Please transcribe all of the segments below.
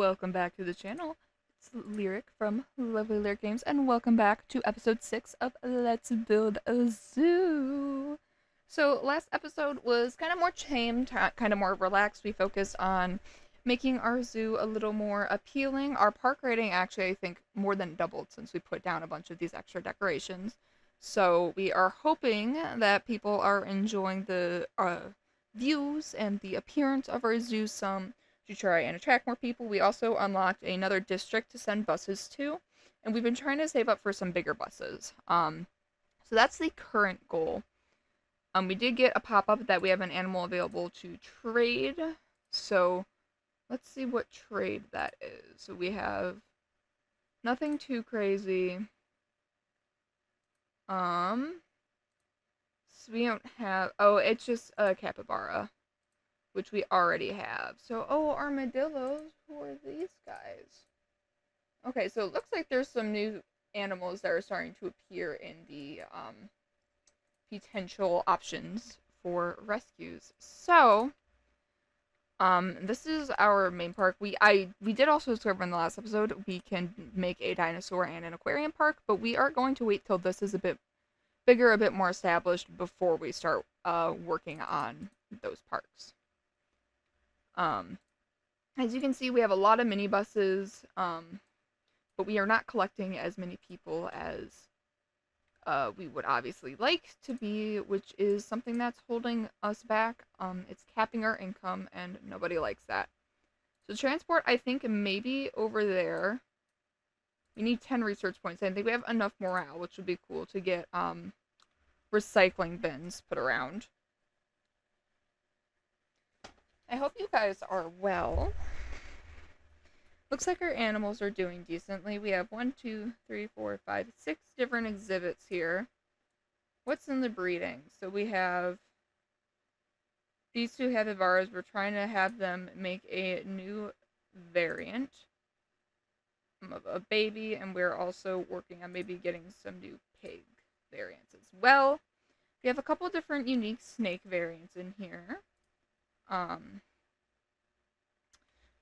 welcome back to the channel. It's Lyric from Lovely Lyric Games, and welcome back to episode 6 of Let's Build a Zoo. So, last episode was kind of more tame, kind of more relaxed. We focused on making our zoo a little more appealing. Our park rating actually, I think, more than doubled since we put down a bunch of these extra decorations. So, we are hoping that people are enjoying the views and the appearance of our zoo some to try and attract more people. We also unlocked another district to send buses to, and we've been trying to save up for some bigger buses. So that's the current goal. We did get a pop-up that we have an animal available to trade, so let's see what trade that is. So we have nothing too crazy. So we don't have, oh, it's just a capybara, which we already have. So, oh, armadillos, who are these guys? Okay, so it looks like there's some new animals that are starting to appear in the potential options for rescues. So, this is our main park. We did also discover in the last episode we can make a dinosaur and an aquarium park, but we are going to wait till this is a bit bigger, a bit more established before we start working on those parks. As you can see, we have a lot of minibuses, but we are not collecting as many people as we would obviously like to be, which is something that's holding us back. It's capping our income, and nobody likes that. So transport, I think maybe over there. We need 10 research points. I think we have enough morale, which would be cool to get recycling bins put around. I hope you guys are well. Looks like our animals are doing decently. We have 1, 2, 3, 4, 5, 6 different exhibits here. What's in the breeding? So we have these two capybaras. We're trying to have them make a new variant of a baby, and we're also working on maybe getting some new pig variants as well. We have a couple different unique snake variants in here.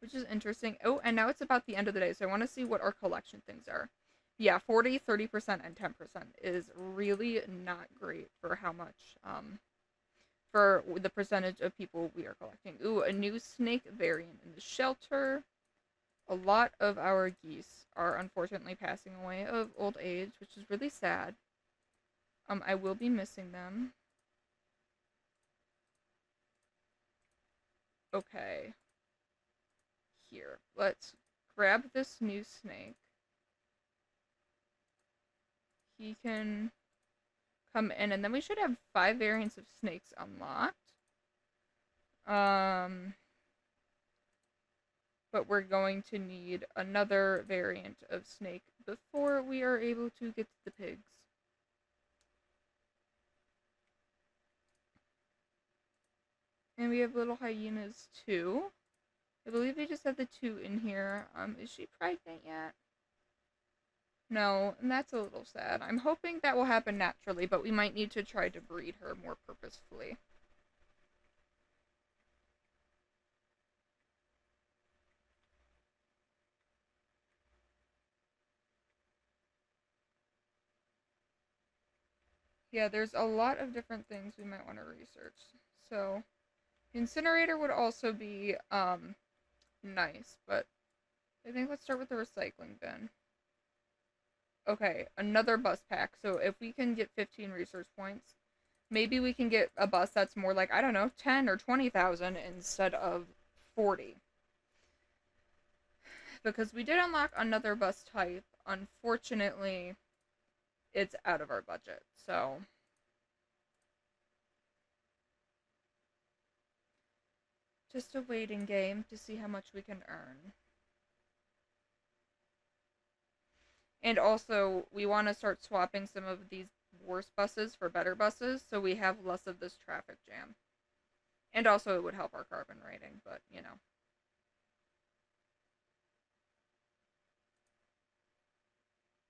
Which is interesting. Oh, and now it's about the end of the day, so I want to see what our collection things are. Yeah, 40, 30%, and 10% is really not great for how much, for the percentage of people we are collecting. Ooh, a new snake variant in the shelter. A lot of our geese are unfortunately passing away of old age, which is really sad. I will be missing them. Okay. Here, let's grab this new snake. He can come in, and then we should have 5 variants of snakes unlocked. But we're going to need another variant of snake before we are able to get to the pigs. And we have little hyenas too. I believe we just have the 2 in here. Is she pregnant yet? No, and that's a little sad. I'm hoping that will happen naturally, but we might need to try to breed her more purposefully. Yeah, there's a lot of different things we might want to research. So, incinerator would also be, nice, but I think let's start with the recycling bin. Okay, another bus pack. So if we can get 15 research points, maybe we can get a bus that's more like, I don't know, 10 or 20,000 instead of 40. Because we did unlock another bus type. Unfortunately, it's out of our budget. So just a waiting game to see how much we can earn. And also, we want to start swapping some of these worse buses for better buses, so we have less of this traffic jam. And also, it would help our carbon rating, but, you know.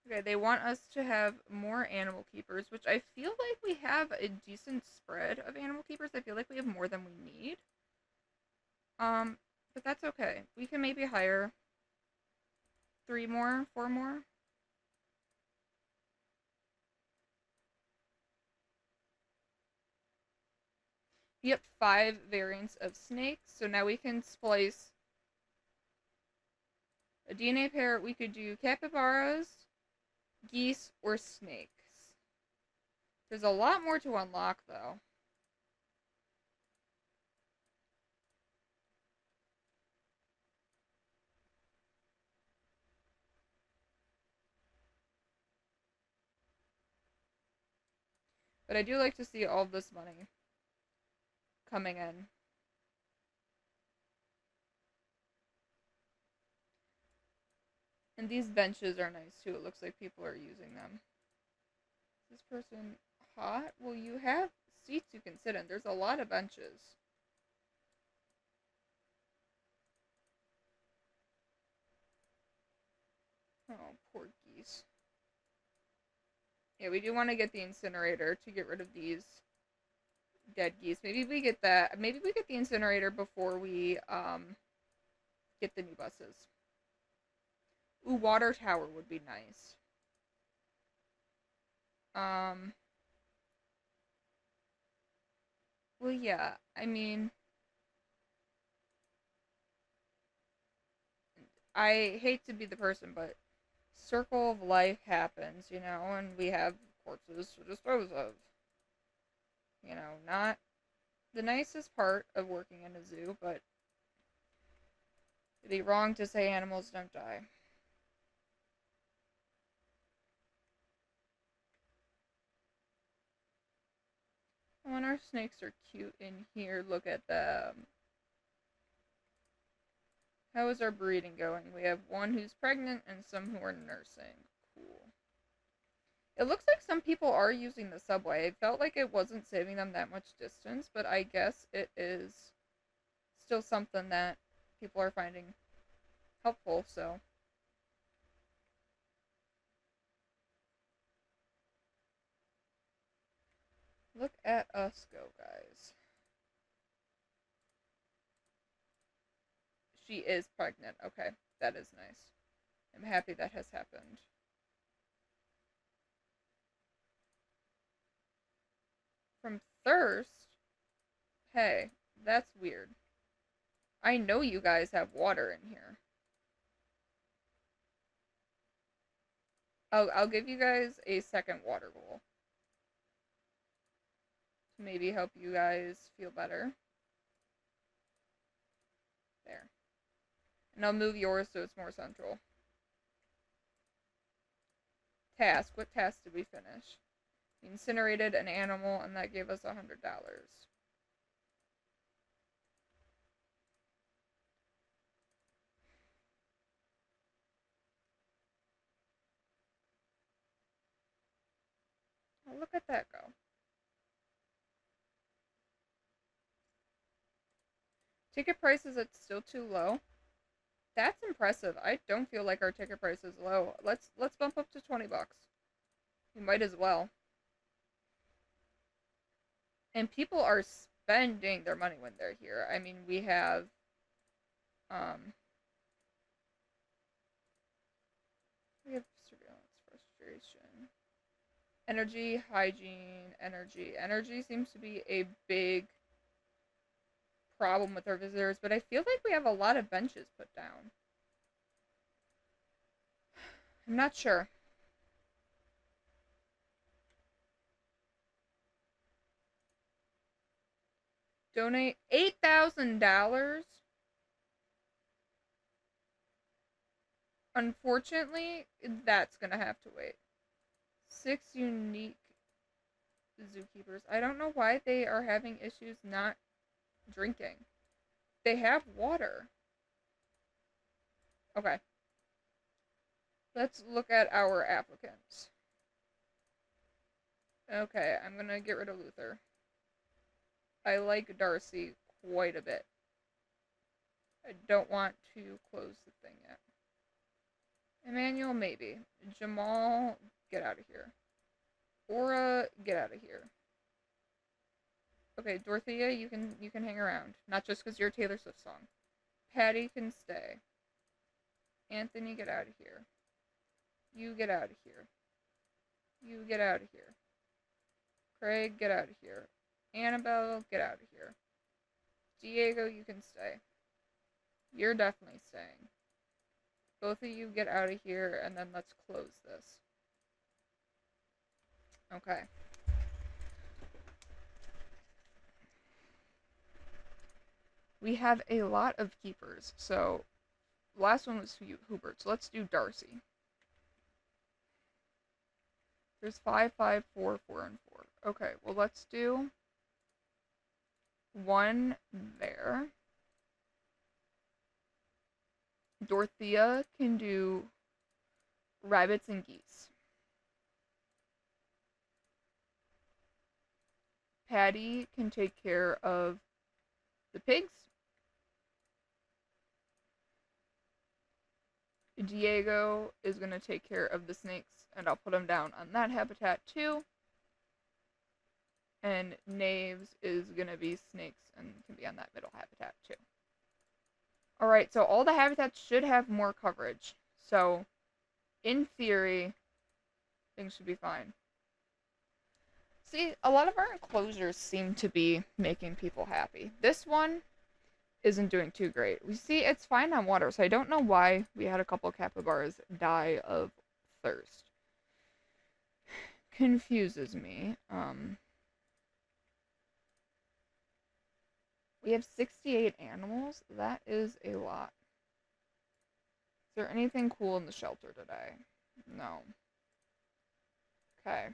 Okay, they want us to have more animal keepers, which I feel like we have a decent spread of animal keepers. I feel like we have more than we need. But that's okay. We can maybe hire 3 more, 4 more. Yep, 5 variants of snakes. So now we can splice a DNA pair. We could do capybaras, geese, or snakes. There's a lot more to unlock, though. But I do like to see all of this money coming in. And these benches are nice too. It looks like people are using them. Is this person hot? Well, you have seats you can sit in. There's a lot of benches. Oh, poor geese. Yeah, we do want to get the incinerator to get rid of these dead geese. Maybe we get that. Maybe we get the incinerator before we get the new buses. Ooh, water tower would be nice. Um. Well, yeah. I mean, I hate to be the person, but circle of life happens, and we have corpses to dispose of. Not the nicest part of working in a zoo, but it'd be wrong to say animals don't die. Oh, and our snakes are cute in here. Look at them. How is our breeding going? We have one who's pregnant and some who are nursing. Cool. It looks like some people are using the subway. It felt like it wasn't saving them that much distance, but I guess it is still something that people are finding helpful, so. Look at us go, guys. She is pregnant. Okay, that is nice. I'm happy that has happened. From thirst? Hey, that's weird. I know you guys have water in here. I'll give you guys a second water bowl to maybe help you guys feel better. There. And I'll move yours so it's more central. Task. What task did we finish? We incinerated an animal, and that gave us $100. Oh, look at that go. Ticket prices, it's still too low. That's impressive. I don't feel like our ticket price is low. Let's bump up to $20. We might as well. And people are spending their money when they're here. I mean, we have um surveillance, frustration, energy, hygiene, energy. Energy seems to be a big problem with our visitors, but I feel like we have a lot of benches put down. I'm not sure. Donate $8,000. Unfortunately, that's gonna have to wait. 6 unique zookeepers. I don't know why they are having issues not drinking. They have water. Okay. Let's look at our applicants. Okay, I'm gonna get rid of Luther. I like Darcy quite a bit. I don't want to close the thing yet. Emmanuel, maybe. Jamal, get out of here. Aura, get out of here. Okay, Dorothea, you can hang around. Not just because you're a Taylor Swift song. Patty can stay. Anthony, get out of here. You get out of here. You get out of here. Craig, get out of here. Annabelle, get out of here. Diego, you can stay. You're definitely staying. Both of you get out of here, and then let's close this. Okay. We have a lot of keepers, so last one was Hubert, so let's do Darcy. There's 5, 5, 4, 4, and 4. Okay, well let's do 1 there. Dorothea can do rabbits and geese. Patty can take care of the pigs. Diego is going to take care of the snakes, and I'll put him down on that habitat too. And Knaves is going to be snakes and can be on that middle habitat too. Alright, so all the habitats should have more coverage. So, in theory, things should be fine. See, a lot of our enclosures seem to be making people happy. This one isn't doing too great. We see it's fine on water, so I don't know why we had a couple capybaras die of thirst. Confuses me. We have 68 animals. That is a lot. Is there anything cool in the shelter today? No. Okay.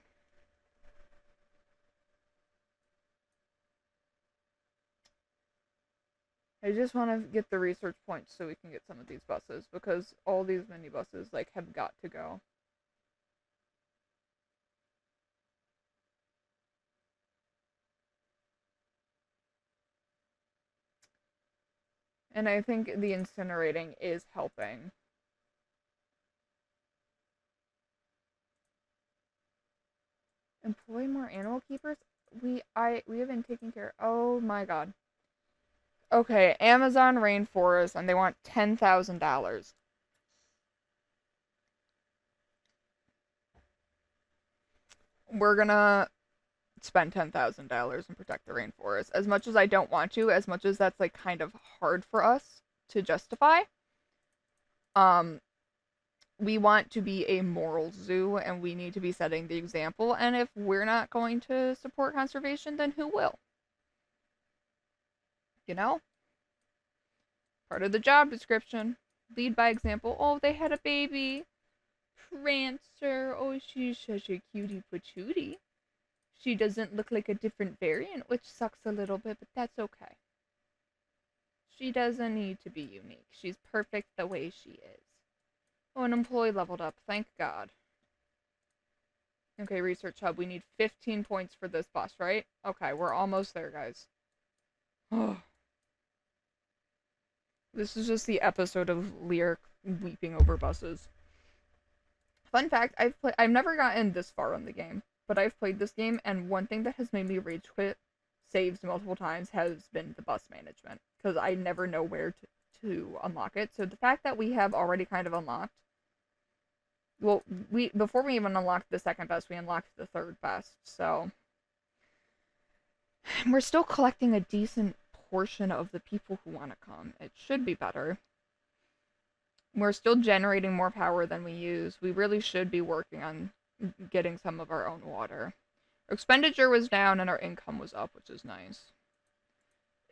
I just want to get the research points so we can get some of these buses, because all these mini buses, like, have got to go. And I think the incinerating is helping. Employ more animal keepers? We haven't taken care. Oh my god. Okay, Amazon rainforest, and they want $10,000. We're gonna spend $10,000 and protect the rainforest. As much as I don't want to, as much as that's like kind of hard for us to justify. We want to be a moral zoo, and we need to be setting the example. And if we're not going to support conservation, then who will? You know? Part of the job description. Lead by example. Oh, they had a baby. Prancer. Oh, she's such a cutie patootie. She doesn't look like a different variant, which sucks a little bit, but that's okay. She doesn't need to be unique. She's perfect the way she is. Oh, an employee leveled up. Thank God. Okay, Research Hub. We need 15 points for this bus, right? Okay, we're almost there, guys. Oh. This is just the episode of Lyric weeping over buses. Fun fact, I've never gotten this far in the game, but I've played this game, and one thing that has made me rage quit saves multiple times has been the bus management, because I never know where to unlock it. So the fact that we have already kind of unlocked, well, before we even unlocked the second best, we unlocked the third best, so we're still collecting a decent portion of the people who want to come. It should be better. We're still generating more power than we use. We really should be working on getting some of our own water. Our expenditure was down and our income was up, which is nice.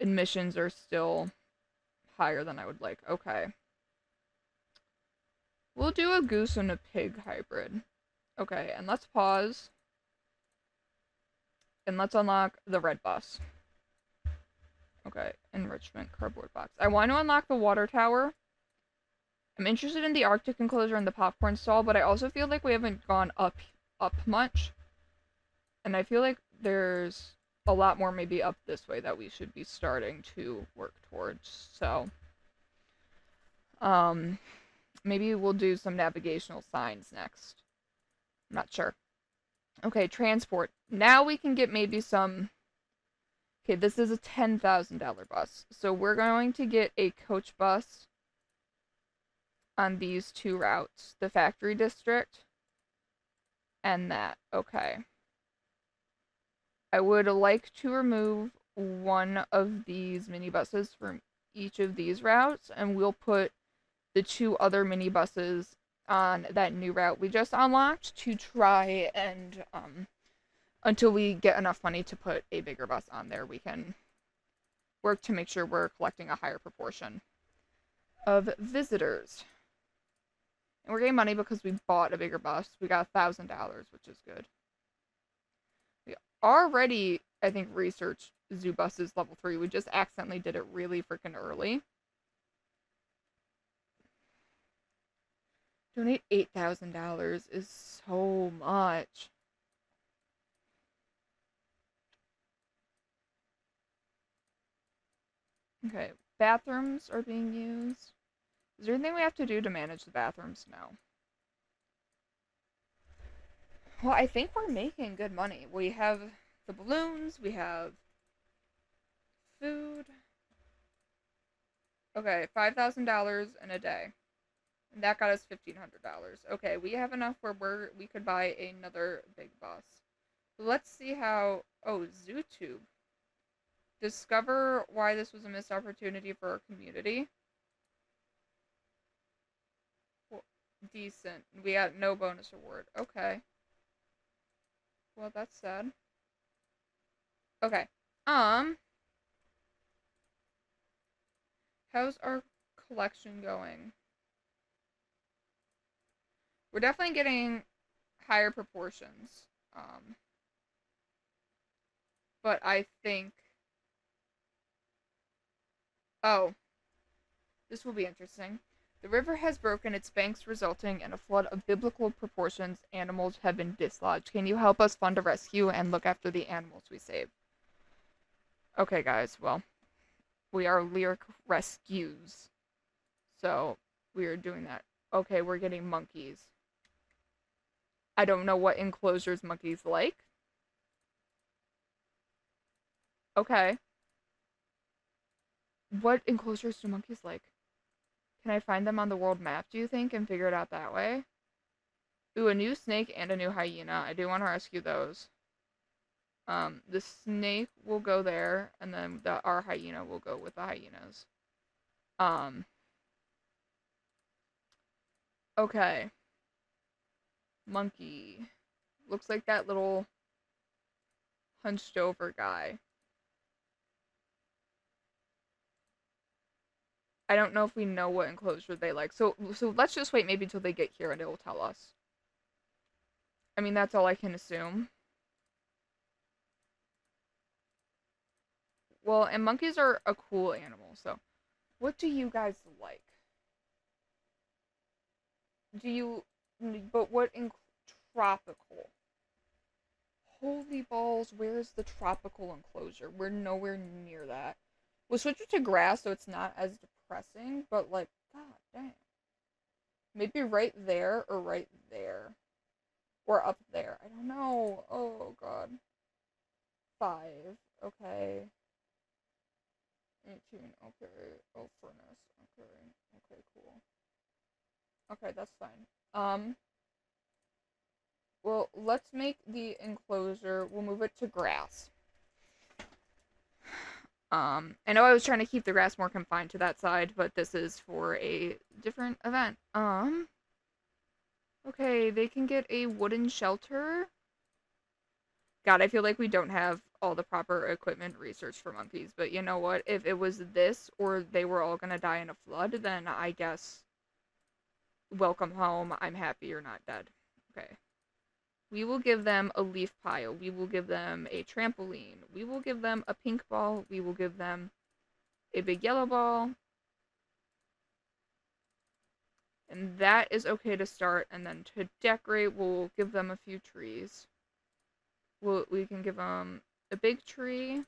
Admissions are still higher than I would like. Okay. We'll do a goose and a pig hybrid. Okay, and let's pause. And let's unlock the red bus. Okay, enrichment, cardboard box. I want to unlock the water tower. I'm interested in the Arctic enclosure and the popcorn stall, but I also feel like we haven't gone up much. And I feel like there's a lot more maybe up this way that we should be starting to work towards. So, maybe we'll do some navigational signs next. I'm not sure. Okay, transport. Now we can get maybe some... Okay, this is a $10,000 bus. So we're going to get a coach bus on these two routes, the factory district and that. Okay. I would like to remove one of these minibuses from each of these routes, and we'll put the two other minibuses on that new route we just unlocked to try and until we get enough money to put a bigger bus on there, we can work to make sure we're collecting a higher proportion of visitors. And we're getting money because we bought a bigger bus. We got $1,000, which is good. We already, I think, researched zoo buses level 3. We just accidentally did it really freaking early. Donate $8,000 is so much. Okay, bathrooms are being used. Is there anything we have to do to manage the bathrooms? No. Well, I think we're making good money. We have the balloons, we have food. Okay, $5,000 in a day. And that got us $1,500. Okay, we have enough where we could buy another big bus. Let's see how... Oh, ZooTube. Discover why this was a missed opportunity for our community. Well, decent. We got no bonus reward. Okay. Well, that's sad. Okay. How's our collection going? We're definitely getting higher proportions. But I think... Oh. This will be interesting. The river has broken its banks, resulting in a flood of biblical proportions. Animals have been dislodged. Can you help us fund a rescue and look after the animals we saved? Okay, guys. Well, we are lyric rescues. So, we are doing that. Okay, we're getting monkeys. I don't know what enclosures monkeys like. Okay. What enclosures do monkeys like? Can I find them on the world map, do you think, and figure it out that way? Ooh, a new snake and a new hyena. I do want to rescue those. The snake will go there, and then our hyena will go with the hyenas. Okay. Monkey. Looks like that little hunched over guy. I don't know if we know what enclosure they like. So let's just wait maybe until they get here and it will tell us. I mean, that's all I can assume. Well, and monkeys are a cool animal, so what do you guys like? Do you... But what in tropical? Holy balls, where's the tropical enclosure? We're nowhere near that. We'll switch it to grass so it's not as depressing, but like, god damn. Maybe right there or right there. Or up there. I don't know. Oh god. 5. Okay. 18. Okay. Oh, furnace. Okay. Okay, cool. Okay, that's fine. Well, let's make the enclosure, we'll move it to grass. I know I was trying to keep the grass more confined to that side, but this is for a different event. Okay, they can get a wooden shelter. God, I feel like we don't have all the proper equipment research for monkeys, but you know what? If it was this or they were all gonna die in a flood, then I guess welcome home. I'm happy you're not dead. Okay. We will give them a leaf pile. We will give them a trampoline. We will give them a pink ball. We will give them a big yellow ball. And that is okay to start. And then to decorate, we'll give them a few trees. We can give them a big tree,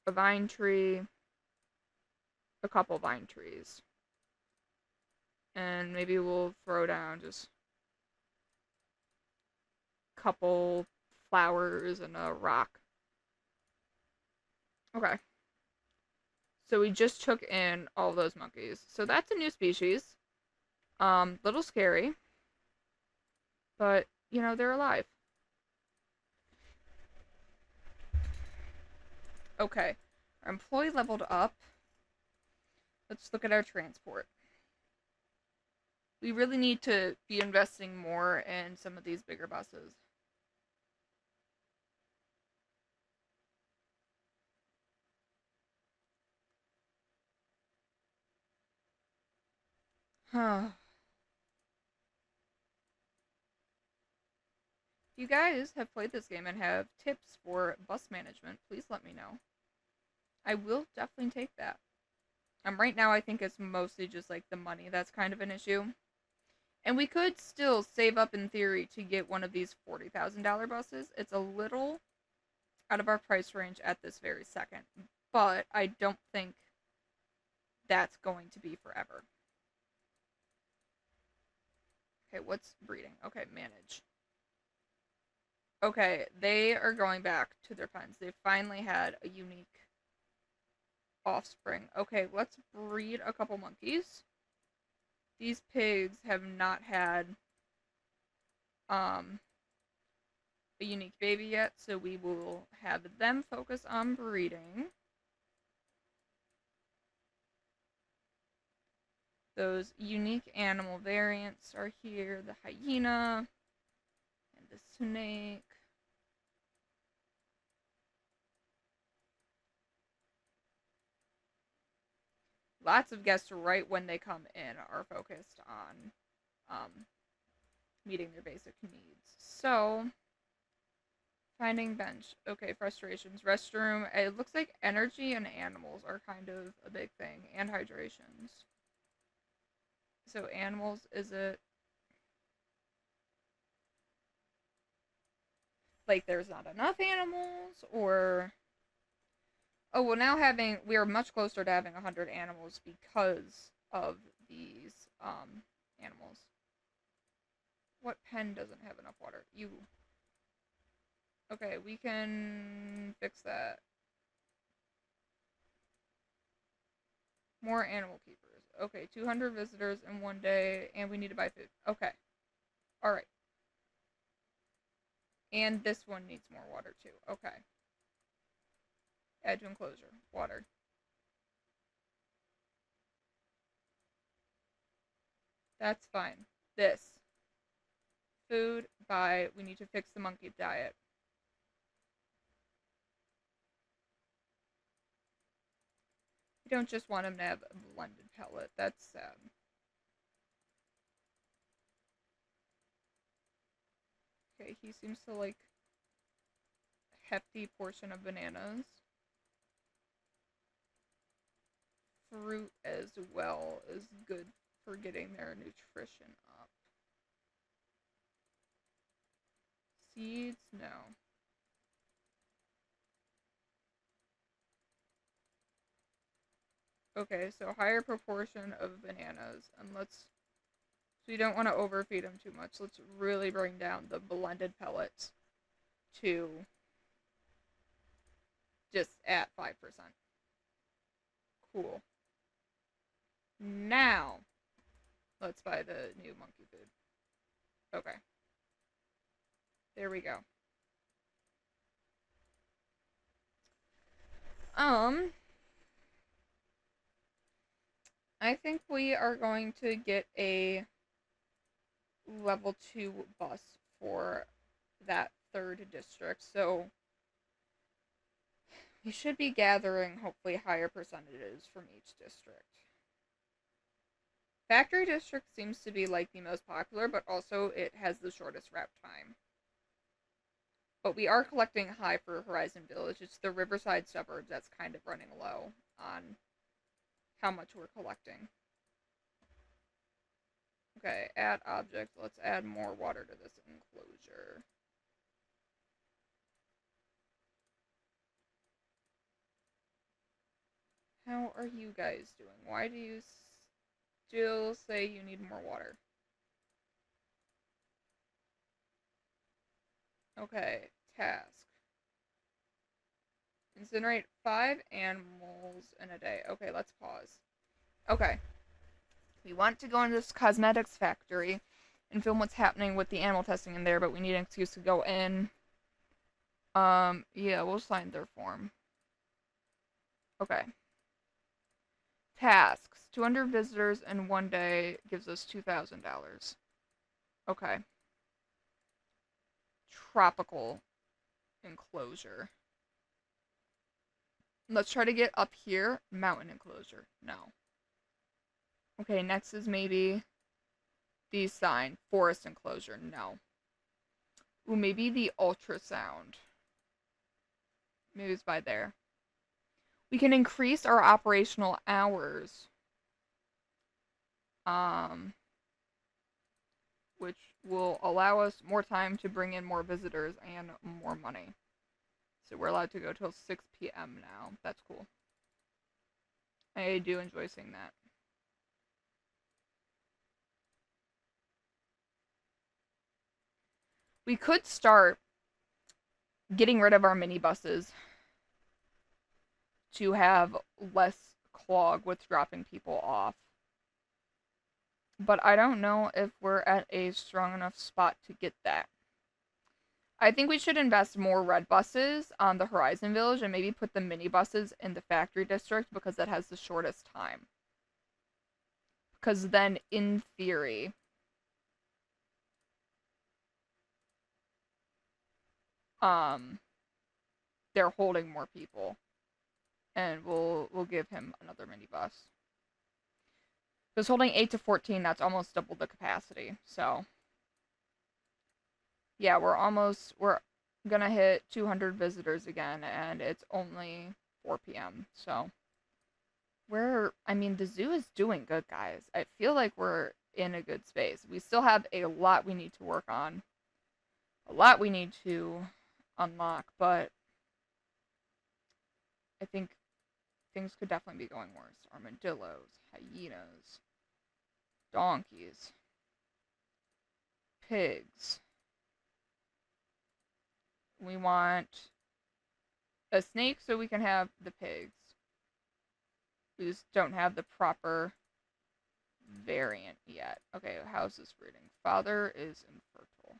a vine tree, a couple vine trees. And maybe we'll throw down just couple flowers and a rock. Okay. So we just took in all those monkeys. So that's a new species. Little scary, but you know, they're alive. Okay. Our employee leveled up. Let's look at our transport. We really need to be investing more in some of these bigger buses. Huh. If you guys have played this game and have tips for bus management, please let me know. I will definitely take that. Right now I think it's mostly just like the money that's kind of an issue. And we could still save up in theory to get one of these $40,000 buses. It's a little out of our price range at this very second, but I don't think that's going to be forever. Okay, what's breeding? Okay, manage. Okay, they are going back to their pens. They finally had a unique offspring. Okay, let's breed a couple monkeys. These pigs have not had um a unique baby yet, so we will have them focus on breeding. Those unique animal variants are here, the hyena and the snake. Lots of guests right when they come in are focused on meeting their basic needs. So, finding bench. Okay, frustrations. Restroom. It looks like energy and animals are kind of a big thing, and hydrations. So, animals, is it like there's not enough animals, or oh well, now having we are much closer to having 100 animals because of these animals. What pen doesn't have enough water? You. Okay, we can fix that. More animal keepers. Okay, 200 visitors in one day, and we need to buy food. Okay. Alright. And this one needs more water, too. Okay. Add to enclosure. Water. That's fine. This. Food. Buy. We need to fix the monkey diet. We don't just want him to have a blended pellet. That's sad. Okay, he seems to like hefty portion of bananas. Fruit as well is good for getting their nutrition up. Seeds, no. Okay, so higher proportion of bananas, and let's. So you don't want to overfeed them too much. Let's really bring down the blended pellets to just at 5%. Cool. Now, let's buy the new monkey food. Okay. There we go. Um, I think we are going to get a level 2 bus for that third district. So we should be gathering hopefully higher percentages from each district. Factory district seems to be like the most popular, but also it has the shortest route time. But we are collecting high for Horizon Village. It's the Riverside suburbs that's kind of running low on how much we're collecting. Okay, add object. Let's add more water to this enclosure. How are you guys doing? Why do you still say you need more water? Okay, task. Incinerate 5 animals in a day. Okay, let's pause. Okay. We want to go into this cosmetics factory and film what's happening with the animal testing in there, but we need an excuse to go in. Yeah, we'll sign their form. Okay. Tasks. 200 visitors in one day gives us $2,000. Okay. Tropical enclosure. Let's try to get up here. Mountain enclosure. No. Okay, next is maybe the sign. Forest enclosure. No. Ooh, maybe the ultrasound. Maybe it's by there. We can increase our operational hours. Which will allow us more time to bring in more visitors and more money. So we're allowed to go till 6 p.m. now. That's cool. I do enjoy seeing that. We could start getting rid of our minibuses to have less clog with dropping people off. But I don't know if we're at a strong enough spot to get that. I think we should invest more red buses on the Horizon Village and maybe put the minibuses in the factory district because that has the shortest time. Because then, in theory, they're holding more people. And we'll give him another minibus. Because holding 8 to 14, that's almost double the capacity. So, yeah, we're gonna hit 200 visitors again, and it's only 4 p.m. So, the zoo is doing good, guys. I feel like we're in a good space. We still have a lot we need to work on, a lot we need to unlock, but I think things could definitely be going worse. Armadillos, hyenas, donkeys, pigs. We want a snake so we can have the pigs. We just don't have the proper variant yet. Okay, how's this breeding? Father is infertile.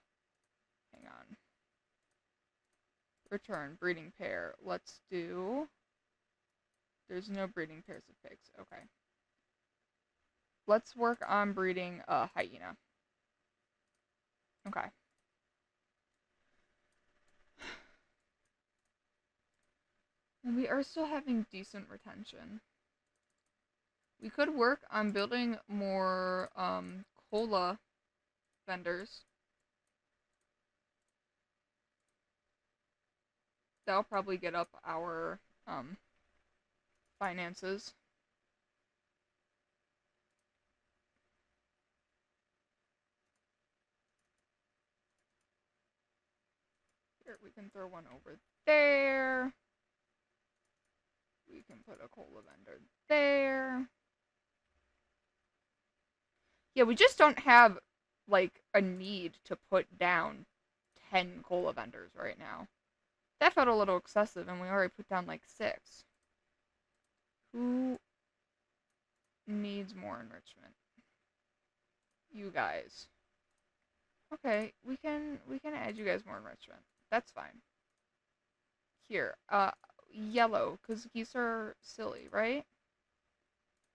Hang on. Return breeding pair. Let's do... There's no breeding pairs of pigs. Okay. Let's work on breeding a hyena. Okay. We are still having decent retention. We could work on building more cola vendors. That'll probably get up our finances. Here, we can throw one over there. We can put a cola vendor there. Yeah, we just don't have, like, a need to put down 10 cola vendors right now. That felt a little excessive, and we already put down, like, 6. Who needs more enrichment? You guys. Okay, we can add you guys more enrichment. That's fine. Here, yellow, because geese are silly, right?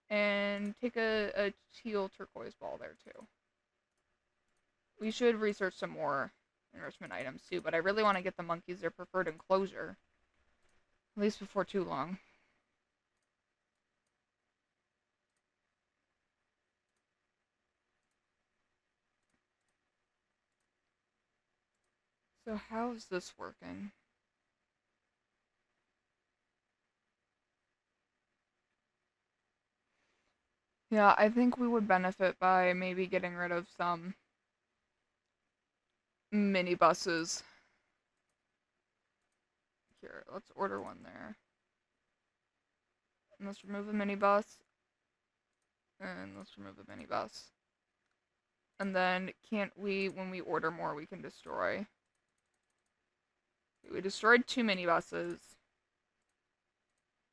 And take a teal turquoise ball there, too. We should research some more enrichment items, too, but I really want to get the monkeys their preferred enclosure. At least before too long. So how's this working? Yeah, I think we would benefit by maybe getting rid of some minibuses. Here, let's order one there. And let's remove a minibus. And let's remove a minibus. And then can't we, when we order more, we can destroy. We destroyed 2 minibuses.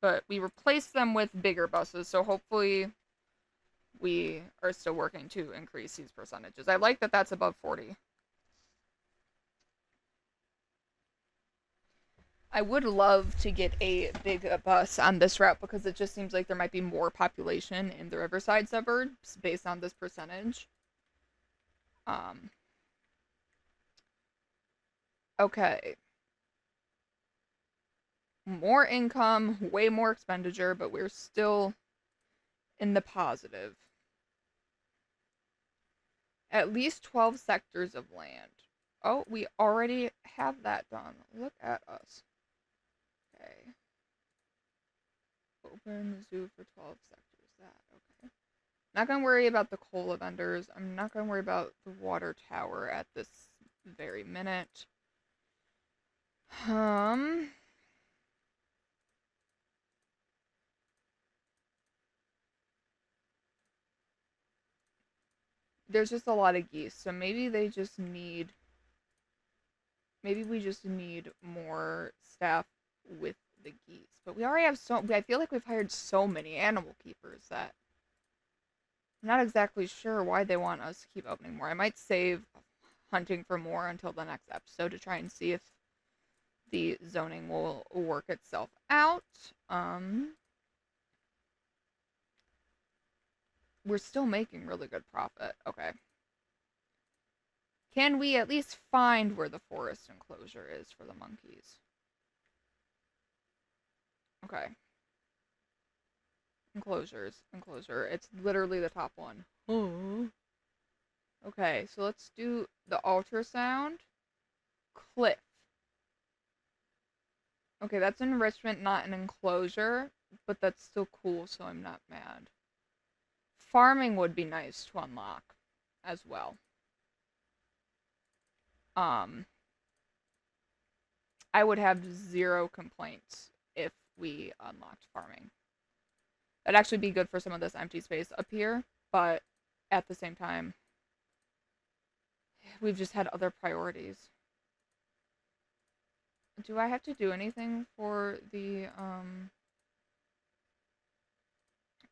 But we replaced them with bigger buses, so hopefully we are still working to increase these percentages. I like that that's above 40. I would love to get a big bus on this route because it just seems like there might be more population in the Riverside suburbs based on this percentage. Um, okay. More income, way more expenditure, but we're still in the positive. At least 12 sectors of land. Oh, we already have that done. Look at us. Okay. Open the zoo for 12 sectors. That, okay. Not gonna worry about the cola vendors. I'm not gonna worry about the water tower at this very minute. Um. There's just a lot of geese, so maybe they just need. Maybe we just need more staff with the geese. But we already have so. I feel like we've hired so many animal keepers that I'm not exactly sure why they want us to keep opening more. I might save hunting for more until the next episode to try and see if the zoning will work itself out. We're still making really good profit. Okay. Can we at least find where the forest enclosure is for the monkeys? Okay. Enclosure. It's literally the top one. Oh. Okay, so let's do the ultrasound. Cliff. Okay, that's enrichment, not an enclosure, but that's still cool, so I'm not mad. Farming would be nice to unlock as well. Um, I would have zero complaints if we unlocked farming. That'd actually be good for some of this empty space up here, but at the same time, we've just had other priorities. Do I have to do anything for the,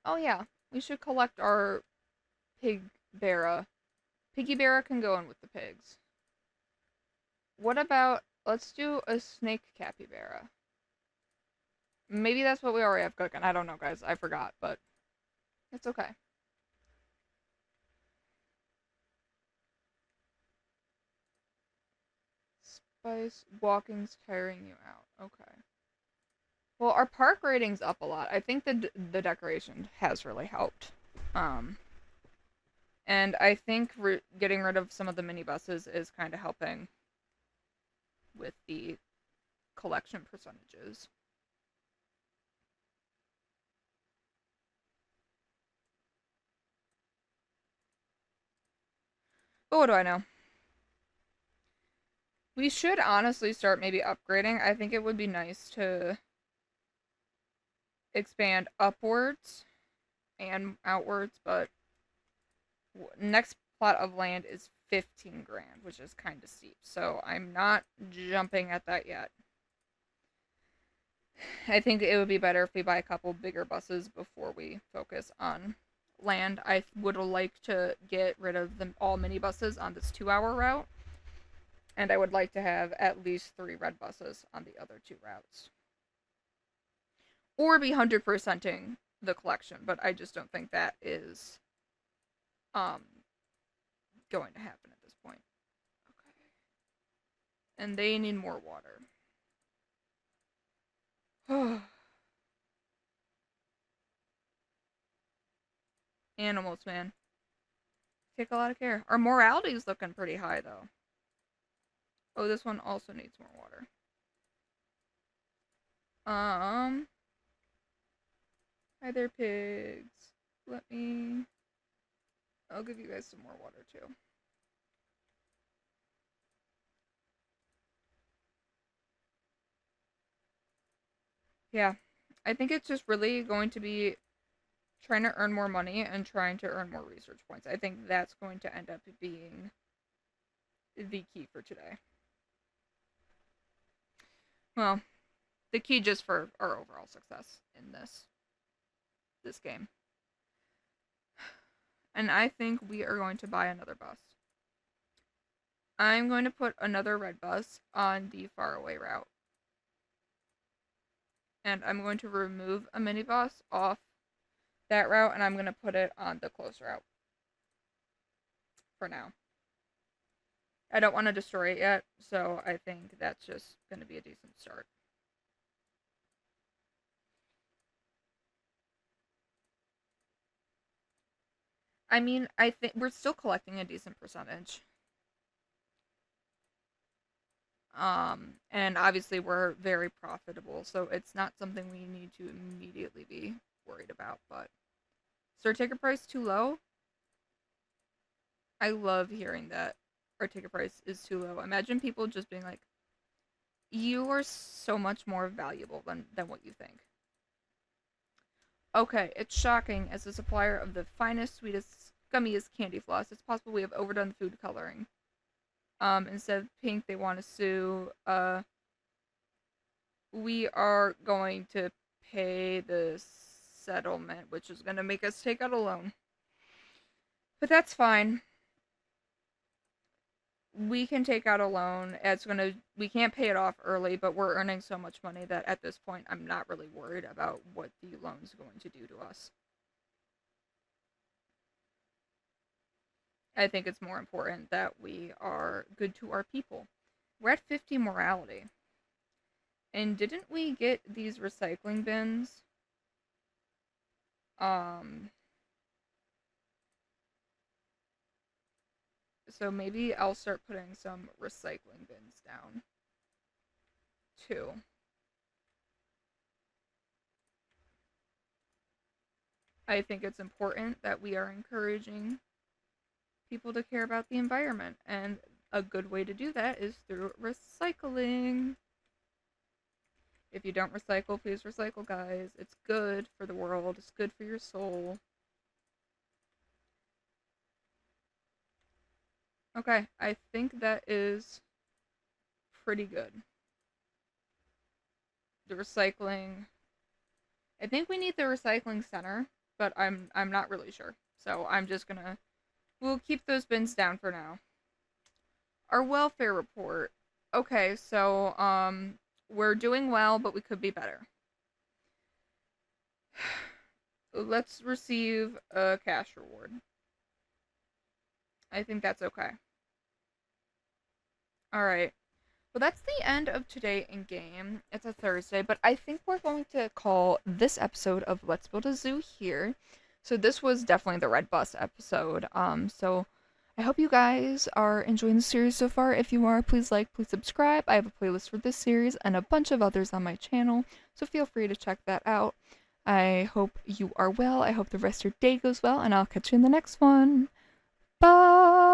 Oh yeah, we should collect our pig Barra. Piggy Barra can go in with the pigs. What about, let's do a snake capybara. Maybe that's what we already have cooking. I don't know, guys. I forgot, but it's okay. Spice walking's tiring you out. Okay. Well, our park rating's up a lot. I think the decoration has really helped. Um, and I think getting rid of some of the minibuses is kind of helping with the collection percentages. But what do I know? We should honestly start maybe upgrading. I think it would be nice to expand upwards and outwards, but next plot of land is 15 grand, which is kind of steep. So I'm not jumping at that yet. I think it would be better if we buy a couple bigger buses before we focus on land. I would like to get rid of the all mini buses on this 2-hour route. And I would like to have at least 3 red buses on the other 2 routes. Or be 100%ing the collection, but I just don't think that is going to happen at this point. Okay. And they need more water. Animals, man. Take a lot of care. Our morality is looking pretty high, though. Oh, this one also needs more water. Hi there, pigs. I'll give you guys some more water, too. Yeah. I think it's just really going to be trying to earn more money and trying to earn more research points. I think that's going to end up being the key for today. Well, the key just for our overall success in this game. And I think we are going to buy another bus. I'm going to put another red bus on the faraway route. And I'm going to remove a minibus off that route, and I'm going to put it on the close route for now. I don't want to destroy it yet, so I think that's just going to be a decent start. I mean, I think we're still collecting a decent percentage. And obviously we're very profitable, so it's not something we need to immediately be worried about, but is our ticket price too low? I love hearing that our ticket price is too low. Imagine people just being like, you are so much more valuable than what you think. Okay, it's shocking. As a supplier of the finest, sweetest, gummiest candy floss, it's possible we have overdone the food coloring. Instead of pink, they want to sue. We are going to pay the settlement, which is going to make us take out a loan. But that's fine. We can take out a loan. We can't pay it off early, but we're earning so much money that at this point I'm not really worried about what the loan's going to do to us. I think it's more important that we are good to our people. We're at 50 morality. And didn't we get these recycling bins? So maybe I'll start putting some recycling bins down, too. I think it's important that we are encouraging people to care about the environment, and a good way to do that is through recycling. If you don't recycle, please recycle, guys. It's good for the world. It's good for your soul. Okay, I think that is pretty good. The recycling. I think we need the recycling center, but I'm not really sure. So I'm just gonna we'll keep those bins down for now. Our welfare report. Okay, so we're doing well, but we could be better. Let's receive a cash reward. I think that's okay. Alright. Well, that's the end of Today in Game. It's a Thursday, but I think we're going to call this episode of Let's Build a Zoo here. So this was definitely the Red Bus episode. So I hope you guys are enjoying the series so far. If you are, please like, please subscribe. I have a playlist for this series and a bunch of others on my channel, so feel free to check that out. I hope you are well. I hope the rest of your day goes well, and I'll catch you in the next one. Bye!